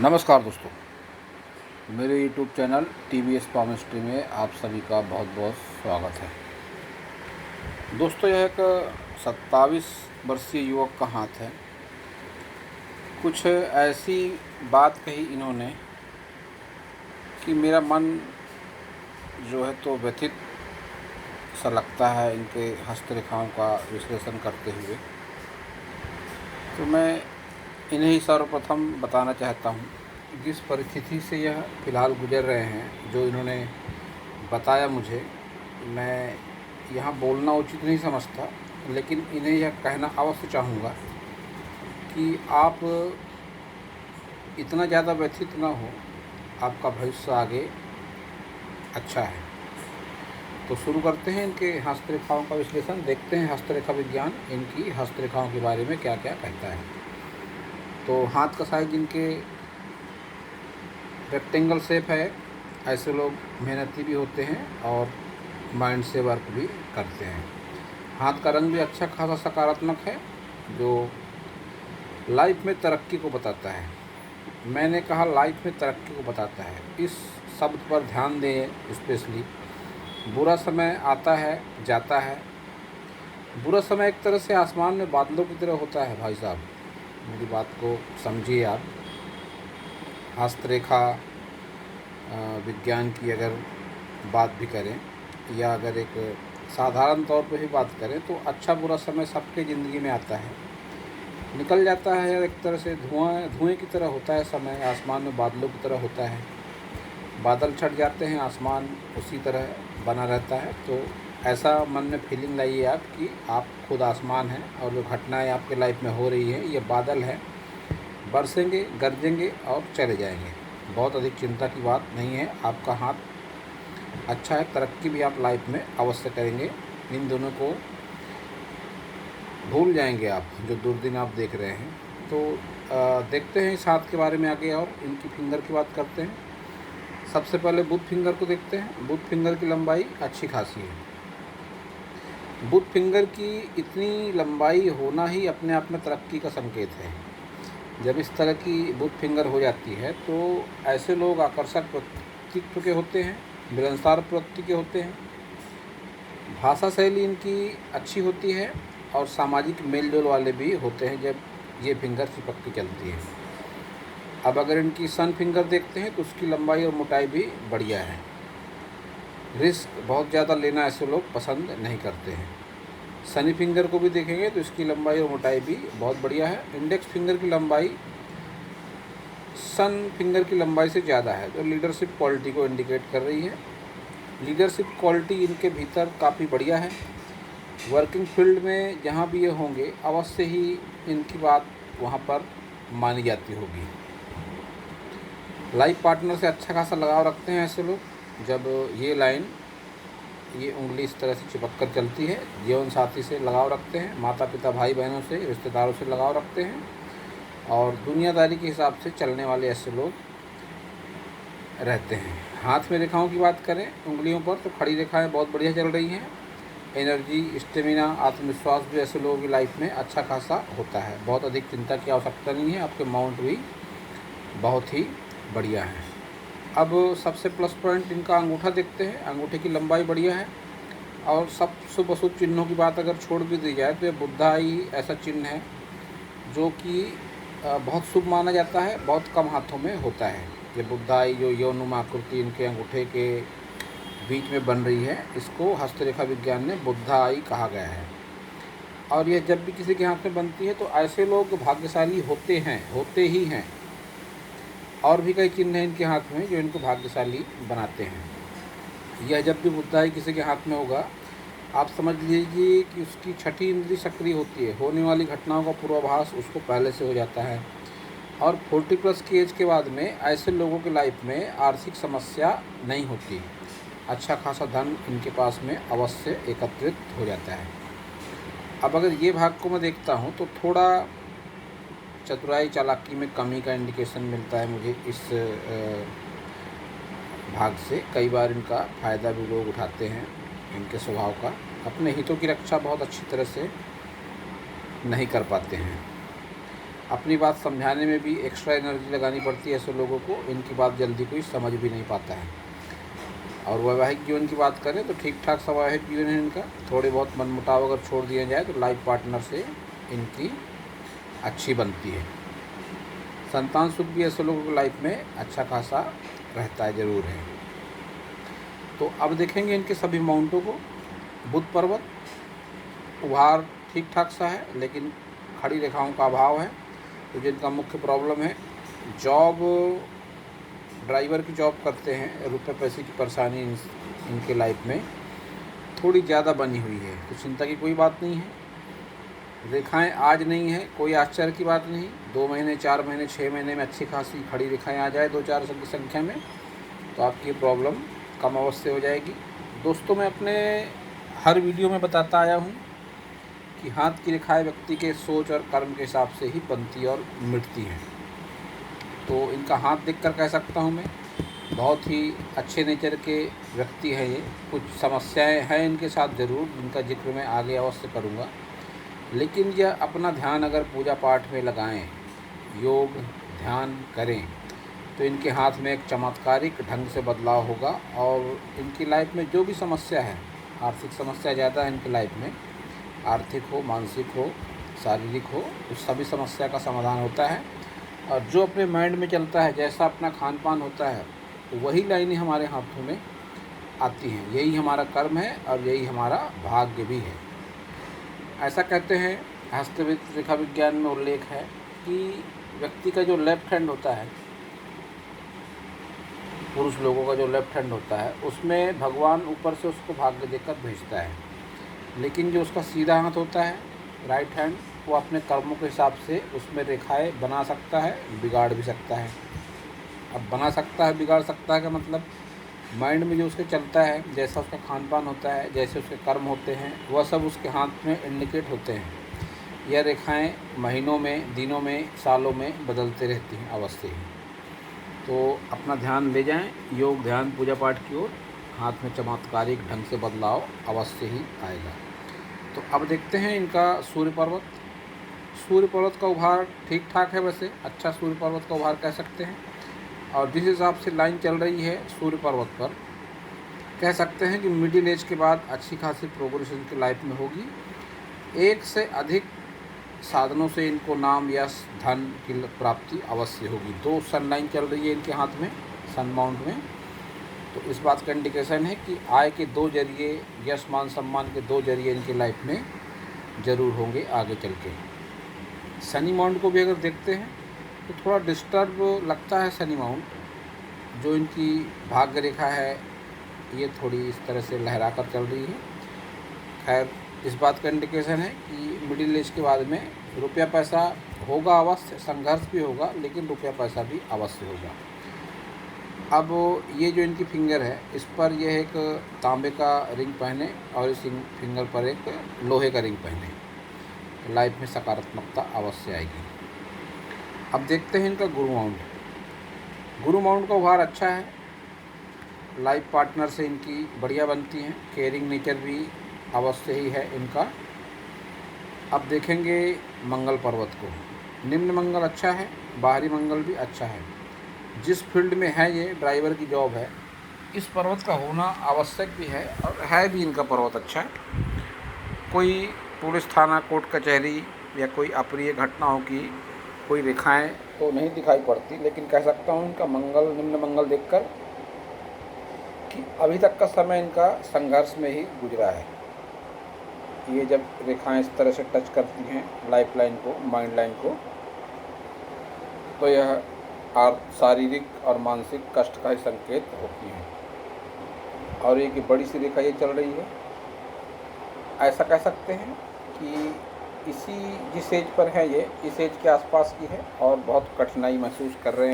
नमस्कार दोस्तों, मेरे YouTube चैनल TBS पामिस्ट्री में आप सभी का बहुत बहुत स्वागत है। दोस्तों, यह एक 27 वर्षीय युवक का हाथ है। कुछ ऐसी बात कही इन्होंने कि मेरा मन जो है तो व्यथित सा लगता है इनके हस्तरेखाओं का विश्लेषण करते हुए। तो मैं इन्हें ही सर्वप्रथम बताना चाहता हूँ जिस परिस्थिति से यह फ़िलहाल गुज़र रहे हैं, जो इन्होंने बताया मुझे, मैं यहाँ बोलना उचित नहीं समझता, लेकिन इन्हें यह कहना अवश्य चाहूँगा कि आप इतना ज़्यादा व्यथित ना हो, आपका भविष्य आगे अच्छा है। तो शुरू करते हैं इनके हस्तरेखाओं का विश्लेषण। देखते हैं हस्तरेखा विज्ञान इनकी हस्तरेखाओं के बारे में क्या क्या कहता है। तो हाथ का साइज इनके रेक्टेंगल शेप है। ऐसे लोग मेहनती भी होते हैं और माइंड से वर्क भी करते हैं। हाथ का रंग भी अच्छा खासा सकारात्मक है, जो लाइफ में तरक्की को बताता है। मैंने कहा लाइफ में तरक्की को बताता है, इस शब्द पर ध्यान दें स्पेशली। बुरा समय आता है, जाता है। बुरा समय एक तरह से आसमान में बादलों की तरह होता है। भाई साहब, मेरी बात को समझिए आप। हस्तरेखा विज्ञान की अगर बात भी करें या अगर एक साधारण तौर पे भी बात करें तो अच्छा बुरा समय सबके ज़िंदगी में आता है, निकल जाता है। एक तरह से धुएं की तरह होता है समय, आसमान में बादलों की तरह होता है। बादल छट जाते हैं, आसमान उसी तरह बना रहता है। तो ऐसा मन में फीलिंग लाइए आप कि आप खुद आसमान हैं और जो घटनाएं आपके लाइफ में हो रही हैं ये बादल हैं, बरसेंगे, गरजेंगे और चले जाएंगे। बहुत अधिक चिंता की बात नहीं है। आपका हाथ अच्छा है, तरक्की भी आप लाइफ में अवश्य करेंगे। इन दोनों को भूल जाएंगे आप, जो दुर्दिन आप देख रहे हैं। तो देखते हैं इस हाथ के बारे में आगे और इनकी फिंगर की बात करते हैं। सबसे पहले बुध फिंगर को देखते हैं। बुध फिंगर की लंबाई अच्छी खासी है। बुध फिंगर की इतनी लंबाई होना ही अपने आप में तरक्की का संकेत है। जब इस तरह की बुध फिंगर हो जाती है तो ऐसे लोग आकर्षक व्यक्तित्व के होते हैं, मिलनसार प्रवृत्ति के होते हैं। भाषा शैली इनकी अच्छी होती है और सामाजिक मेल जोल वाले भी होते हैं जब ये फिंगर चिपक के चलती है। अब अगर इनकी सन फिंगर देखते हैं तो उसकी लंबाई और मोटाई भी बढ़िया है। रिस्क बहुत ज़्यादा लेना ऐसे लोग पसंद नहीं करते हैं। सनी फिंगर को भी देखेंगे तो इसकी लंबाई और मोटाई भी बहुत बढ़िया है। इंडेक्स फिंगर की लंबाई सन फिंगर की लंबाई से ज़्यादा है, जो लीडरशिप क्वालिटी को इंडिकेट कर रही है। लीडरशिप क्वालिटी इनके भीतर काफ़ी बढ़िया है। वर्किंग फील्ड में जहाँ भी ये होंगे अवश्य ही इनकी बात वहाँ पर मानी जाती होगी। लाइफ पार्टनर से अच्छा खासा लगाव रखते हैं ऐसे लोग। जब ये उंगली इस तरह से चिपक कर चलती है, जीवन साथी से लगाव रखते हैं, माता पिता भाई बहनों से, रिश्तेदारों से लगाव रखते हैं और दुनियादारी के हिसाब से चलने वाले ऐसे लोग रहते हैं। हाथ में रेखाओं की बात करें उंगलियों पर तो खड़ी रेखाएं बहुत बढ़िया चल रही हैं। एनर्जी, स्टेमिना, आत्मविश्वास भी ऐसे लोगों की लाइफ में अच्छा खासा होता है। बहुत अधिक चिंता की आवश्यकता नहीं है। आपके माउंट भी बहुत ही बढ़िया है। अब सबसे प्लस पॉइंट इनका अंगूठा देखते हैं। अंगूठे की लंबाई बढ़िया है और सब शुभ अशुभ चिन्हों की बात अगर छोड़ भी दी जाए तो ये बुद्धा ही ऐसा चिन्ह है जो कि बहुत शुभ माना जाता है। बहुत कम हाथों में होता है। ये बुद्धाई जो यौनुमा आकृति इनके अंगूठे के बीच में बन रही है, इसको हस्तरेखा विज्ञान ने बुद्धाई कहा गया है। और यह जब भी किसी के हाथ में बनती है तो ऐसे लोग भाग्यशाली होते ही हैं। और भी कई चिन्ह हैं इनके हाथ में जो इनको भाग्यशाली बनाते हैं। यह जब भी बुद्धाई किसी के हाथ में होगा, आप समझ लीजिए कि उसकी छठी इंद्री सक्रिय होती है। होने वाली घटनाओं का पूर्वाभास उसको पहले से हो जाता है। और 40+ की एज के बाद में ऐसे लोगों की लाइफ में आर्थिक समस्या नहीं होती। अच्छा खासा धन इनके पास में अवश्य एकत्रित हो जाता है। अब अगर ये भाग को मैं देखता हूँ तो थोड़ा चतुराई चालाकी में कमी का इंडिकेशन मिलता है मुझे इस भाग से। कई बार इनका फ़ायदा भी लोग उठाते हैं इनके स्वभाव का। अपने हितों की रक्षा बहुत अच्छी तरह से नहीं कर पाते हैं। अपनी बात समझाने में भी एक्स्ट्रा एनर्जी लगानी पड़ती है ऐसे लोगों को, इनकी बात जल्दी कोई समझ भी नहीं पाता है। और वैवाहिक जीवन की बात करें तो ठीक ठाक सा वैवाहिक जीवन है इनका। थोड़े बहुत मनमुटाव अगर छोड़ दिया जाए तो लाइफ पार्टनर से इनकी अच्छी बनती है। संतान सुख भी ऐसे लोगों की लाइफ में अच्छा खासा रहता है, ज़रूर है। तो अब देखेंगे इनके सभी माउंटों को। बुध पर्वत उभार ठीक ठाक सा है, लेकिन खड़ी रेखाओं का अभाव है। तो जिनका मुख्य प्रॉब्लम है जॉब, ड्राइवर की जॉब करते हैं, रुपए पैसे की परेशानी इनके लाइफ में थोड़ी ज़्यादा बनी हुई है। तो चिंता की कोई बात नहीं है। रेखाएं आज नहीं है, कोई आश्चर्य की बात नहीं। 2 महीने, 4 महीने, 6 महीने में अच्छी खासी खड़ी रेखाएं आ जाए 2-4 की संख्या में, तो आपकी प्रॉब्लम कम अवश्य हो जाएगी। दोस्तों, मैं अपने हर वीडियो में बताता आया हूँ कि हाथ की रेखाएं व्यक्ति के सोच और कर्म के हिसाब से ही बनती और मिटती हैं। तो इनका हाथ देखकर कह सकता हूँ मैं, बहुत ही अच्छे नेचर के व्यक्ति हैं ये। कुछ समस्याएं हैं इनके साथ ज़रूर, जिनका जिक्र मैं आगे अवश्य करूँगा। लेकिन यह अपना ध्यान अगर पूजा पाठ में लगाएं, योग ध्यान करें, तो इनके हाथ में एक चमत्कारिक ढंग से बदलाव होगा। और इनकी लाइफ में जो भी समस्या है, आर्थिक समस्या ज़्यादा है इनकी लाइफ में, आर्थिक हो, मानसिक हो, शारीरिक हो, उस सभी समस्या का समाधान होता है। और जो अपने माइंड में चलता है, जैसा अपना खान पान होता है, वही लाइनें हमारे हाथों में आती हैं। यही हमारा कर्म है और यही हमारा भाग्य भी है। ऐसा कहते हैं, हस्तविद रेखा विज्ञान में उल्लेख है कि व्यक्ति का जो लेफ्ट हैंड होता है, पुरुष लोगों का जो लेफ्ट हैंड होता है, उसमें भगवान ऊपर से उसको भाग्य देकर भेजता है। लेकिन जो उसका सीधा हाथ होता है, राइट हैंड, वो अपने कर्मों के हिसाब से उसमें रेखाएं बना सकता है, बिगाड़ भी सकता है। अब बना सकता है, बिगाड़ सकता है का मतलब, माइंड में जो उसके चलता है, जैसा उसका खान पान होता है, जैसे उसके कर्म होते हैं, वह सब उसके हाथ में इंडिकेट होते हैं। यह रेखाएं महीनों में, दिनों में, सालों में बदलते रहती हैं अवश्य ही। तो अपना ध्यान ले जाएं योग ध्यान पूजा पाठ की ओर, हाथ में चमत्कारिक ढंग से बदलाव अवश्य ही आएगा। तो अब देखते हैं इनका सूर्य पर्वत। सूर्य पर्वत का उभार ठीक ठाक है, वैसे अच्छा सूर्य पर्वत का उभार कह सकते हैं। और जिस हिसाब से लाइन चल रही है सूर्य पर्वत पर, कह सकते हैं कि मिडिल एज के बाद अच्छी खासी प्रोग्रेस इनकी लाइफ में होगी। एक से अधिक साधनों से इनको नाम, यश, धन की प्राप्ति अवश्य होगी। 2 सन लाइन चल रही है इनके हाथ में, सन माउंट में। तो इस बात का इंडिकेशन है कि आय के 2 जरिए, यश मान सम्मान के 2 जरिए इनकी लाइफ में ज़रूर होंगे आगे चल के। शनि माउंट को भी अगर देखते हैं तो थोड़ा डिस्टर्ब लगता है शनि माउंट। जो इनकी भाग्य रेखा है ये थोड़ी इस तरह से लहरा कर चल रही है। खैर, इस बात का इंडिकेशन है कि मिडिल एज के बाद में रुपया पैसा होगा अवश्य, संघर्ष भी होगा, लेकिन रुपया पैसा भी अवश्य होगा। अब ये जो इनकी फिंगर है, इस पर यह एक तांबे का रिंग पहने और इस फिंगर पर एक लोहे का रिंग पहने, लाइफ में सकारात्मकता अवश्य आएगी। अब देखते हैं इनका गुरु माउंट। गुरु माउंट का उभार अच्छा है, लाइफ पार्टनर से इनकी बढ़िया बनती हैं, केयरिंग नेचर भी अवश्य ही है इनका। अब देखेंगे मंगल पर्वत को। निम्न मंगल अच्छा है, बाहरी मंगल भी अच्छा है। जिस फील्ड में है ये, ड्राइवर की जॉब है, इस पर्वत का होना आवश्यक भी है और है भी इनका पर्वत अच्छा है। कोई पुलिस थाना, कोर्ट कचहरी या कोई अप्रिय घटनाओं की कोई रेखाएं तो नहीं दिखाई पड़ती, लेकिन कह सकता हूँ इनका मंगल, निम्न मंगल देखकर कि अभी तक का समय इनका संघर्ष में ही गुजरा है। ये जब रेखाएं इस तरह से टच करती हैं लाइफ लाइन को, माइंड लाइन को, तो यह शारीरिक और मानसिक कष्ट का ही संकेत होती है। और एक बड़ी सी रेखा ये चल रही है, ऐसा कह सकते हैं कि जिस एज पर है ये, इस एज के आसपास की है और बहुत कठिनाई महसूस कर रहे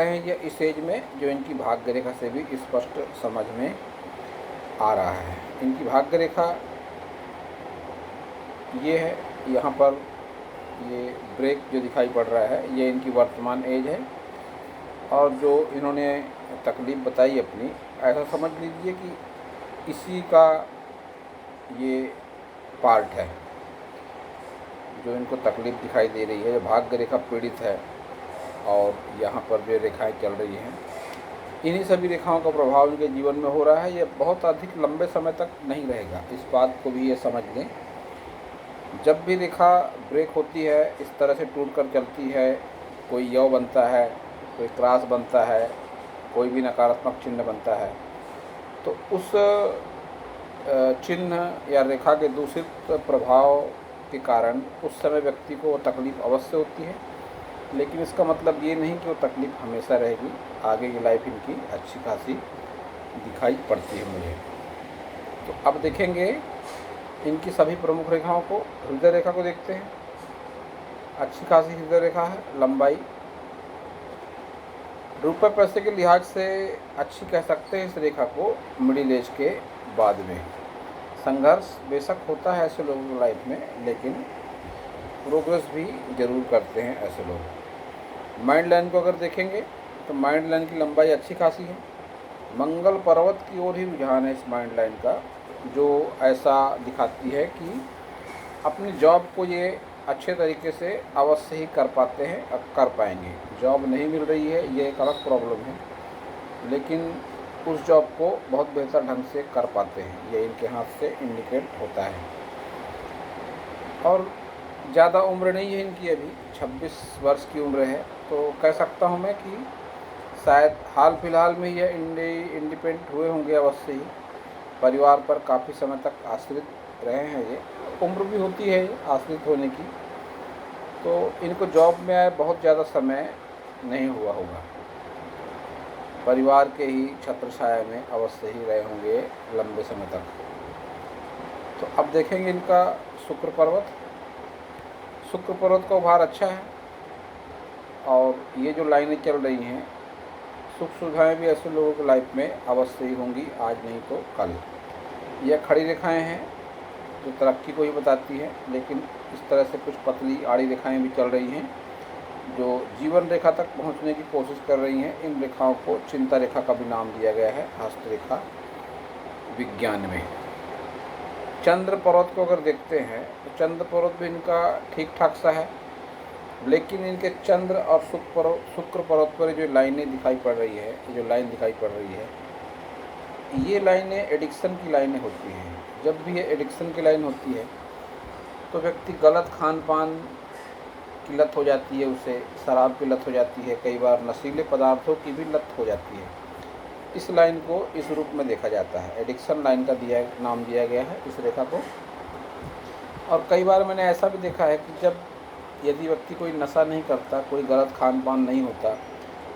हैं ये इस एज में, जो इनकी भाग्य रेखा से भी स्पष्ट समझ में आ रहा है। इनकी भाग्य रेखा ये है, यहाँ पर ये ब्रेक जो दिखाई पड़ रहा है, ये इनकी वर्तमान एज है। और जो इन्होंने तकलीफ़ बताई अपनी, ऐसा समझ लीजिए कि इसी का ये पार्ट है। जो इनको तकलीफ़ दिखाई दे रही है, जो भाग्य रेखा पीड़ित है और यहाँ पर जो रेखाएं चल रही हैं, इन्हीं सभी रेखाओं का प्रभाव इनके जीवन में हो रहा है। ये बहुत अधिक लंबे समय तक नहीं रहेगा, इस बात को भी ये समझ लें। जब भी रेखा ब्रेक होती है, इस तरह से टूट कर चलती है, कोई यव बनता है, कोई क्रॉस बनता है, कोई भी नकारात्मक चिन्ह बनता है, तो उस चिन्ह या रेखा के दूषित प्रभाव के कारण उस समय व्यक्ति को तकलीफ़ अवश्य होती है, लेकिन इसका मतलब ये नहीं कि वो तकलीफ़ हमेशा रहेगी। आगे की लाइफ इनकी अच्छी खासी दिखाई पड़ती है मुझे। तो अब देखेंगे इनकी सभी प्रमुख रेखाओं को। हृदय रेखा को देखते हैं। अच्छी खासी हृदय रेखा है, लंबाई रुपये पैसे के लिहाज से अच्छी कह सकते हैं इस रेखा को। मिडिल एज के बाद में संघर्ष बेशक होता है ऐसे लोगों की लाइफ में, लेकिन प्रोग्रेस भी ज़रूर करते हैं ऐसे लोग। माइंड लाइन को अगर देखेंगे तो माइंड लाइन की लंबाई अच्छी खासी है। मंगल पर्वत की ओर ही रुझान है इस माइंड लाइन का, जो ऐसा दिखाती है कि अपनी जॉब को ये अच्छे तरीके से अवश्य ही कर पाते हैं, अब कर पाएंगे। जॉब नहीं मिल रही है, ये एक अलग प्रॉब्लम है, लेकिन उस जॉब को बहुत बेहतर ढंग से कर पाते हैं, ये इनके हाथ से इंडिकेट होता है। और ज़्यादा उम्र नहीं है इनकी, अभी 26 वर्ष की उम्र है, तो कह सकता हूँ मैं कि शायद हाल फिलहाल में यह इंडिपेंडेंट हुए होंगे अवश्य ही। परिवार पर काफ़ी समय तक आश्रित रहे हैं ये, उम्र भी होती है आश्रित होने की, तो इनको जॉब में आए बहुत ज़्यादा समय नहीं हुआ होगा। परिवार के ही छत्र छाया में अवश्य ही रहे होंगे लंबे समय तक। तो अब देखेंगे इनका शुक्र पर्वत। शुक्र पर्वत का उभार अच्छा है, और ये जो लाइनें चल रही हैं, सुख सुविधाएँ भी ऐसे लोगों की लाइफ में अवश्य ही होंगी, आज नहीं तो कल। यह खड़ी रेखाएं हैं जो तरक्की को ही बताती है, लेकिन इस तरह से कुछ पतली आड़ी रेखाएं भी चल रही हैं जो जीवन रेखा तक पहुंचने की कोशिश कर रही हैं। इन रेखाओं को चिंता रेखा का भी नाम दिया गया है हस्तरेखा विज्ञान में। चंद्र पर्वत को अगर देखते हैं तो चंद्र पर्वत भी इनका ठीक ठाक सा है, लेकिन इनके चंद्र और शुक्र पर्वत पर जो लाइनें दिखाई पड़ रही है, जो लाइन दिखाई पड़ रही है, ये लाइनें एडिक्शन की लाइनें होती हैं। जब भी ये एडिक्शन की लाइन होती है तो व्यक्ति गलत खान पान की लत हो जाती है, उसे शराब की लत हो जाती है, कई बार नशीले पदार्थों की भी लत हो जाती है। इस लाइन को इस रूप में देखा जाता है, एडिक्शन लाइन का नाम दिया गया है इस रेखा को। और कई बार मैंने ऐसा भी देखा है कि जब यदि व्यक्ति कोई नशा नहीं करता, कोई गलत खान पान नहीं होता,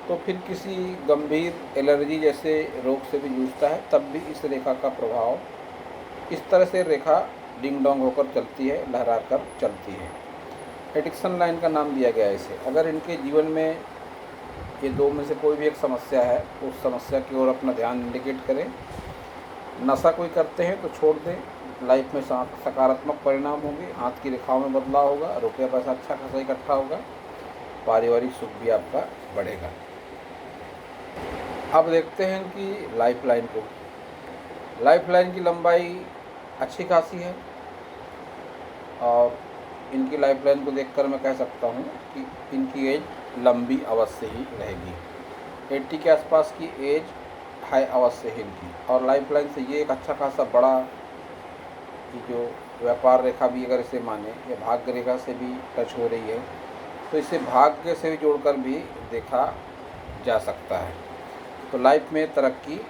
तो फिर किसी गंभीर एलर्जी जैसे रोग से भी जूझता है, तब भी इस रेखा का प्रभाव इस तरह से रेखा डिंग डोंग होकर चलती है, लहरा कर चलती है। एडिक्शन लाइन का नाम दिया गया है इसे। अगर इनके जीवन में ये दो में से कोई भी एक समस्या है, तो उस समस्या की ओर अपना ध्यान इंडिकेट करें। नशा कोई करते हैं तो छोड़ दें, लाइफ में सकारात्मक परिणाम होंगे, हाथ की रेखाओं में बदलाव होगा, रुपया पैसा अच्छा खासा इकट्ठा होगा, पारिवारिक सुख भी आपका बढ़ेगा। अब देखते हैं इनकी लाइफ लाइन को। लाइफ लाइन की लंबाई अच्छी खासी है, और इनकी लाइफ लाइन को देखकर मैं कह सकता हूँ कि इनकी एज लंबी अवश्य ही रहेगी। 80 के आसपास की एज है अवश्य ही इनकी। और लाइफ लाइन से ये एक अच्छा खासा बड़ा कि जो व्यापार रेखा भी अगर इसे माने, या भाग्य रेखा से भी टच हो रही है, तो इसे भाग्य से जोड़कर भी देखा जा सकता है। तो लाइफ में तरक्की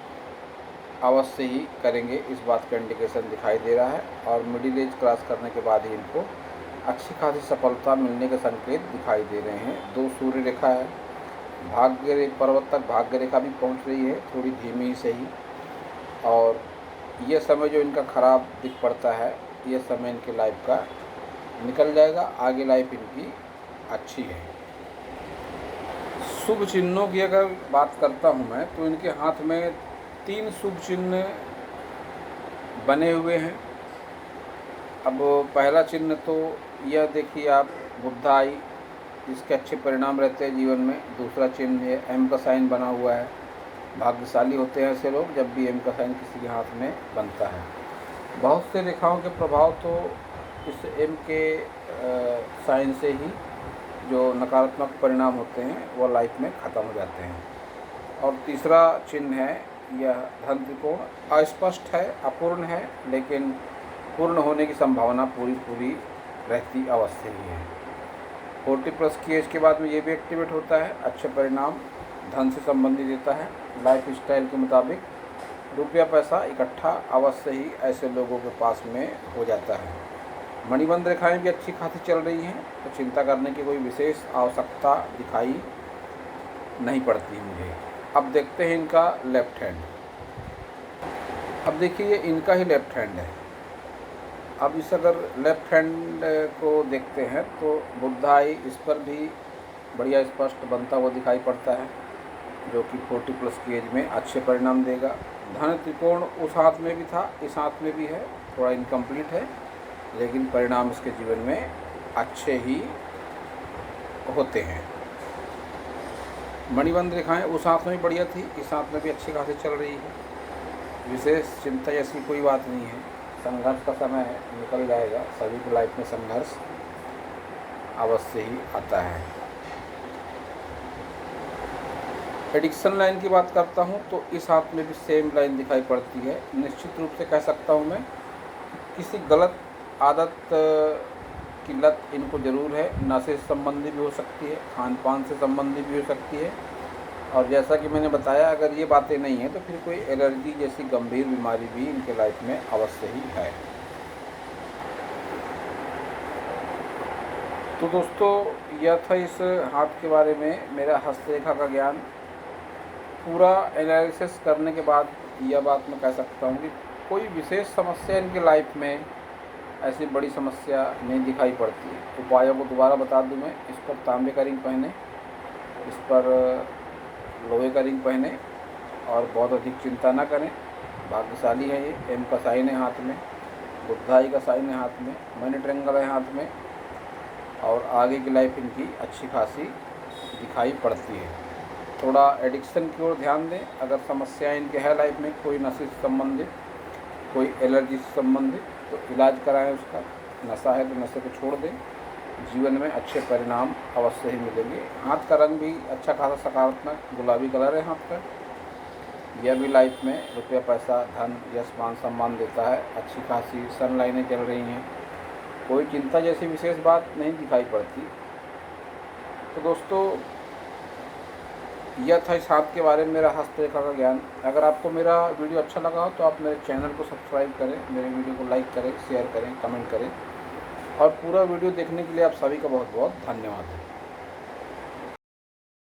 अवश्य ही करेंगे, इस बात का इंडिकेशन दिखाई दे रहा है। और मिडिल एज क्रॉस करने के बाद ही इनको अच्छी खासी सफलता मिलने के संकेत दिखाई दे रहे हैं। 2 सूर्य रेखा है, भाग्य पर्वत तक भाग्य रेखा भी पहुंच रही है, थोड़ी धीमी से ही। और यह समय जो इनका ख़राब दिख पड़ता है, यह समय इनके लाइफ का निकल जाएगा, आगे लाइफ इनकी अच्छी है। शुभ चिन्हों की अगर बात करता हूँ मैं, तो इनके हाथ में 3 शुभ चिन्ह बने हुए हैं। अब पहला चिन्ह तो यह देखिए आप, बुधाई, इसके अच्छे परिणाम रहते हैं जीवन में। दूसरा चिन्ह है एम का साइन बना हुआ है, भाग्यशाली होते हैं ऐसे लोग जब भी एम का साइन किसी के हाथ में बनता है। बहुत से रेखाओं के प्रभाव तो इस एम के साइन से ही जो नकारात्मक परिणाम होते हैं वो लाइफ में ख़त्म हो जाते हैं। और तीसरा चिन्ह है यह धन त्रिकोण अस्पष्ट है, अपूर्ण है, लेकिन पूर्ण होने की संभावना पूरी रहती अवश्य ही है। 40+ की एज के बाद में ये भी एक्टिवेट होता है, अच्छे परिणाम धन से संबंधित देता है। लाइफ स्टाइल के मुताबिक रुपया पैसा इकट्ठा अवश्य ही ऐसे लोगों के पास में हो जाता है। मणिबंध रेखाएं भी अच्छी खासी चल रही हैं, तो चिंता करने की कोई विशेष आवश्यकता दिखाई नहीं पड़ती मुझे। अब देखते हैं इनका लेफ्ट हैंड। अब देखिए ये इनका ही लेफ्ट हैंड है। अब इस अगर लेफ्ट हैंड को देखते हैं तो बुधाई इस पर भी बढ़िया स्पष्ट बनता हुआ दिखाई पड़ता है, जो कि 40+ की एज में अच्छे परिणाम देगा। धन त्रिकोण उस हाथ में भी था, इस हाथ में भी है, थोड़ा इनकम्प्लीट है, लेकिन परिणाम इसके जीवन में अच्छे ही होते हैं। मणिबंध रेखाएं उस हाथ में भी बढ़िया थी, इस हाथ में भी अच्छी खासी चल रही है। विशेष चिंता जैसी कोई बात नहीं है। संघर्ष का समय है, निकल जाएगा। सभी की लाइफ में संघर्ष अवश्य ही आता है। एडिक्शन लाइन की बात करता हूँ तो इस हाथ में भी सेम लाइन दिखाई पड़ती है। निश्चित रूप से कह सकता हूँ मैं किसी गलत आदत की लत इनको ज़रूर है। नशे से संबंधी भी हो सकती है, खान पान से संबंधी भी हो सकती है, और जैसा कि मैंने बताया अगर ये बातें नहीं हैं तो फिर कोई एलर्जी जैसी गंभीर बीमारी भी इनके लाइफ में अवश्य ही है। तो दोस्तों यह था इस हाथ के बारे में मेरा हस्तरेखा का ज्ञान। पूरा एनालिसिस करने के बाद यह बात मैं कह सकता हूँ कि कोई विशेष समस्या इनके लाइफ में ऐसी बड़ी समस्या नहीं दिखाई पड़ती। उपायों को दोबारा बता दूं मैं। इस पर तांबे का रिंग पहने, इस पर लोहे का रिंग पहने, और बहुत अधिक चिंता ना करें। भाग्यशाली है ये। एम का साइन है हाथ में, बुधाई का साइन है हाथ में, मनी ट्रेंगल है हाथ में, और आगे की लाइफ इनकी अच्छी खासी दिखाई पड़ती है। थोड़ा एडिक्शन की ओर ध्यान दें। अगर समस्याएं इनके है लाइफ में, कोई नशे से संबंधित, कोई एलर्जी से संबंधित, तो इलाज कराएं उसका। नशा है तो नशे को छोड़ दें। जीवन में अच्छे परिणाम अवश्य ही मिलेंगे। हाथ का रंग भी अच्छा खासा सकारात्मक गुलाबी कलर है हाथ का। यह भी लाइफ में रुपया पैसा धन यश मान सम्मान देता है। अच्छी खासी सन लाइनें चल रही हैं, कोई चिंता जैसी विशेष बात नहीं दिखाई पड़ती। तो दोस्तों यह था इस हाथ के बारे में मेरा हस्तरेखा का ज्ञान। अगर आपको मेरा वीडियो अच्छा लगा हो तो आप मेरे चैनल को सब्सक्राइब करें, मेरे वीडियो को लाइक करें, शेयर करें, कमेंट करें, और पूरा वीडियो देखने के लिए आप सभी का बहुत बहुत धन्यवाद है।